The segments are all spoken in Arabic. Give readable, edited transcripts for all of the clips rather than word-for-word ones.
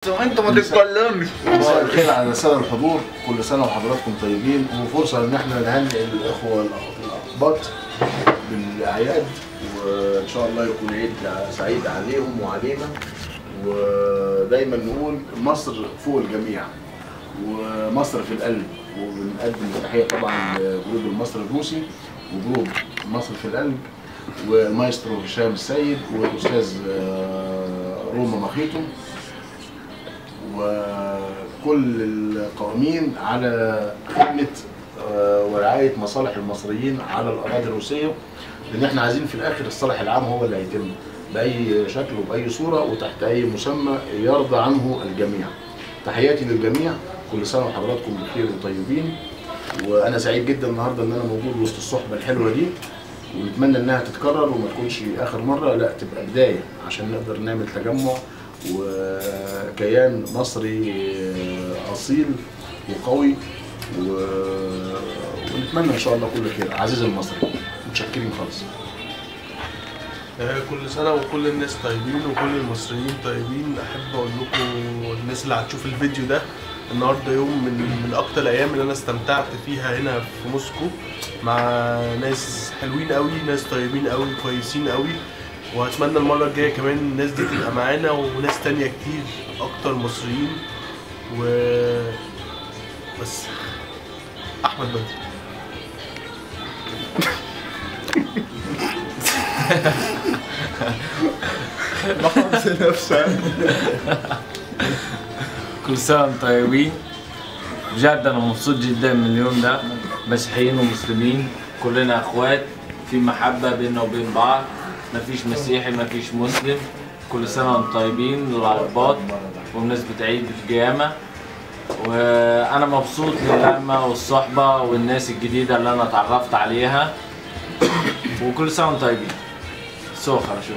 انت ما تتكلمش. مساء الخير على الساده الحضور، كل سنه وحضراتكم طيبين، وفرصه ان احنا نهنئ الاخوه الاقباط بالاعياد، وان شاء الله يكون عيد سعيد عليهم وعلينا. ودايما نقول مصر فوق الجميع ومصر في القلب، وبنقدم تحيه طبعا لجروب المصري الروسي وجروب مصر في القلب والمايسترو هشام السيد والاستاذ روما مخيتو وكل القائمين على خدمة ورعاية مصالح المصريين على الأراضي الروسية، لأن احنا عايزين في الآخر الصالح العام هو اللي هيتم بأي شكل وبأي صورة وتحت أي مسمى يرضى عنه الجميع. تحياتي للجميع، كل سنة وحضراتكم بخير وطيبين، وأنا سعيد جدا النهارده إن أنا موجود وسط الصحبة الحلوة دي، ونتمنى إنها تتكرر وما تكونش آخر مرة، لا تبقى بداية عشان نقدر نعمل تجمع وكيان مصري أصيل وقوي، ونتمنى إن شاء الله كل خير. عزيز المصري، متشكرين خالص. كل سنة وكل الناس طيبين وكل المصريين طيبين. أحب أقول لكم الناس اللي هتشوف الفيديو ده، النهارده يوم من أكتر الأيام اللي أنا استمتعت فيها هنا في موسكو مع ناس حلوين قوي، ناس طيبين قوي كويسين قوي، واتمنى المره الجايه كمان الناس دي تبقى معانا وناس تانية كتير اكتر مصريين. بس احمد بدر بحفظ نفسي. كل سنة وانتم طيبين. بجد أنا مبسوط جدا من اليوم ده، مسيحيين ومسلمين كلنا أخوات، في محبة بيننا وبين بعض، مفيش مسيحي مفيش مسلم. كل سنة وانتم طيبين للأقباط وبمناسبة عيد القيامة، وأنا مبسوط للمة والصحبة والناس الجديدة اللي أنا اتعرفت عليها، وكل سنة وانتم طيبين. سوخر شو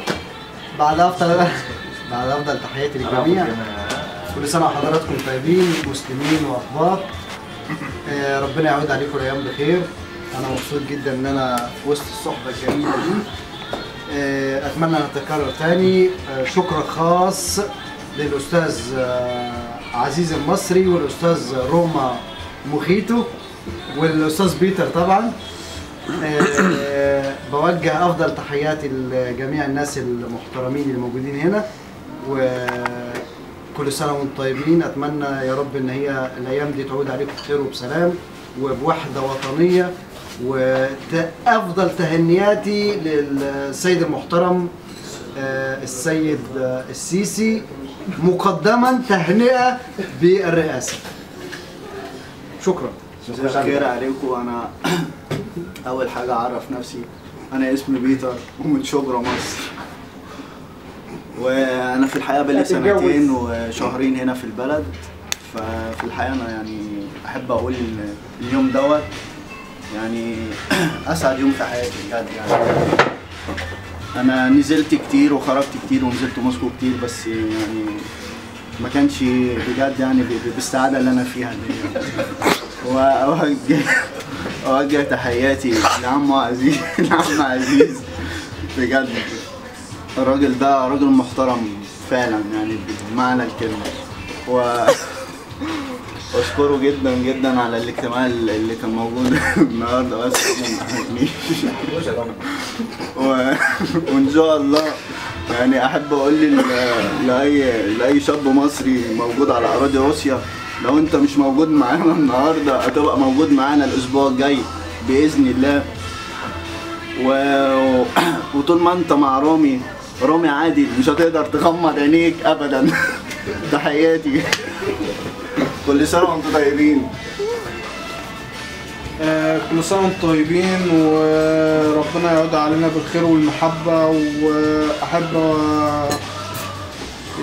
بعد أفضل تحياتي للجميع. كل سنة وحضراتكم طيبين، مسلمين وأقباط. ربنا يعود عليكم الأيام بخير. أنا مبسوط جدا إن أنا في وسط الصحبة الجميلة دي. أتمنى أن تتكرر تاني. شكر خاص للأستاذ عزيز المصري والأستاذ روما مخيتو والأستاذ بيتر طبعا. بوجه أفضل تحياتي لجميع الناس المحترمين اللي موجودين هنا، وكل سنة وانتم طيبين. أتمنى يا رب إن هي الأيام دي تعود عليكم بخير وبسلام وبوحدة وطنية. وأفضل تهنياتي للسيد المحترم السيد السيسي، مقدما تهنئة بالرئاسة. شكرا. مساء الخير عليكم. أنا أول حاجة أعرف نفسي، أنا اسمي بيتر ومن شبرا مصر، وأنا في الحقيقة بقالي 2 وشهرين هنا في البلد. ففي الحقيقة أنا يعني أحب أقول اليوم دوت يعني أسعد يوم في حياتي بجد. يعني أنا نزلت كتير وخرجت كتير ونزلت موسكو كتير، بس يعني ما كانش بجد يعني بالسعادة اللي أنا فيها دي. وأوجه تحياتي لعم عزيز بجد. الراجل ده راجل محترم فعلا يعني بمعنى الكلمة، واشكره جدا جدا على الاجتماع اللي كان موجود النهارده. بس وان شاء الله يعني احب اقول لاي شاب مصري موجود على اراضي روسيا، لو انت مش موجود معانا النهارده هتبقى موجود معانا الاسبوع الجاي باذن الله. وطول ما انت مع رامي عادل مش هتقدر تغمض عينيك ابدا. تحياتي. كل سنه وانتم طيبين. كل سنة وانتم طيبين وربنا يعود علينا بالخير والمحبة. وأحب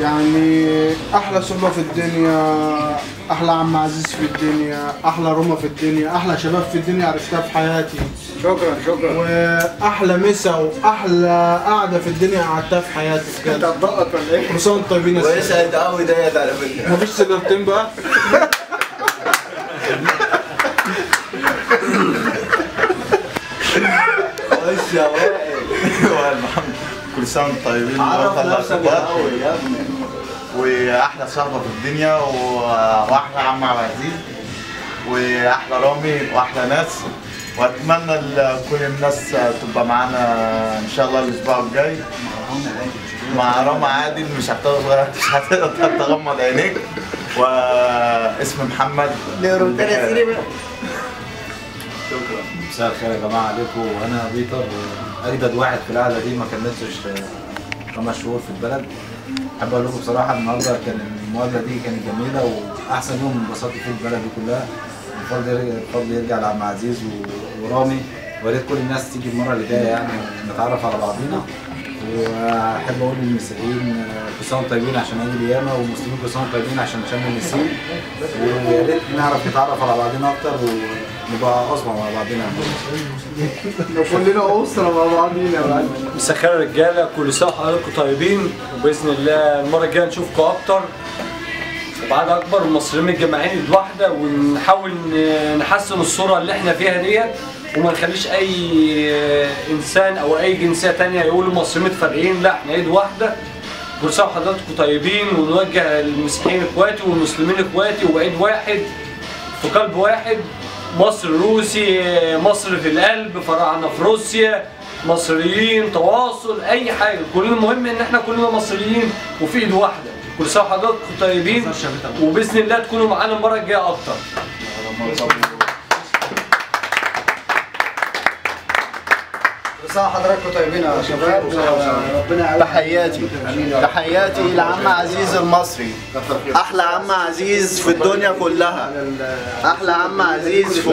يعني أحلى صحبة في الدنيا، أحلى عم عزيز في الدنيا، أحلى روما في الدنيا، أحلى شباب في الدنيا عرفتها في حياتي. شكرا. وأحلى مسا وأحلى قعدة في الدنيا قعدتها في حياتي بجد. انت هتضغط ولا ايه؟ كل سنة وانتم طيبين يا سيدي. ويسعد قوي ديت على فكرة. مفيش سيجارتين بقى؟ خش يا وائل. كل سنة وانتم طيبين. عرف نفسك الأول يا ابني. واحلى صحبه في الدنيا واحلى عم عبد العزيز واحلى رامي واحلى ناس، واتمنى كل الناس تبقى معانا ان شاء الله الاسبوع الجاي مع رامي عادل. مش هتقدر تغمض عينيك. واسم محمد شكرا. مساء الخير يا جماعه عليكم، وانا بيتر اجدد واحد في القعده دي، ما كملتش 5 شهور في البلد. احب اقول لكم بصراحه النهارده كان المقابله دي كانت جميله واحسن يوم انبسطت فيه البلد دي كلها. الفضل يرجع لعم عزيز ورامي، ويا ريت كل الناس تيجي المره اللي جايه يعني نتعرف على بعضينا. واحب اقول للمسيحيين كل سنه وانتم طيبين عشان عيد القيامه، والمسلمين كل سنه وانتم طيبين عشان شم النسيم، ويا ريت نعرف نتعرف على بعضينا اكتر ونبقى عصبه مع بعضنا. كلنا اسره مع بعضينا بقى. مساء الخير يا رجاله، كل سنه وحضراتكم طيبين، وباذن الله المره الجايه نشوفكم اكتر وبعد اكبر، المصريين متجمعين الواحده، ونحاول نحسن الصوره اللي احنا فيها ديت، وما نخليش اي انسان او اي جنسيه ثانيه يقولوا المصريين متفرقين، لا احنا ايد واحده. كل سنه وحضراتكم طيبين، ونوجه المسيحيين اخواتي والمسلمين اخواتي، وعيد واحد في قلب واحد. مصر روسي، مصر في القلب، فراعنه في روسيا، مصريين، تواصل، اي حاجه، كل المهم ان احنا كلنا مصريين وفي ايد واحده. كل سنه وحضراتكم طيبين، وباذن الله تكونوا معانا المره الجايه اكتر. كل سنه وحضراتكم طيبين يا شباب، وربنا يعوض. تحياتي لعم عزيز المصري، احلى عم عزيز في الدنيا كلها، احلى عم عزيز في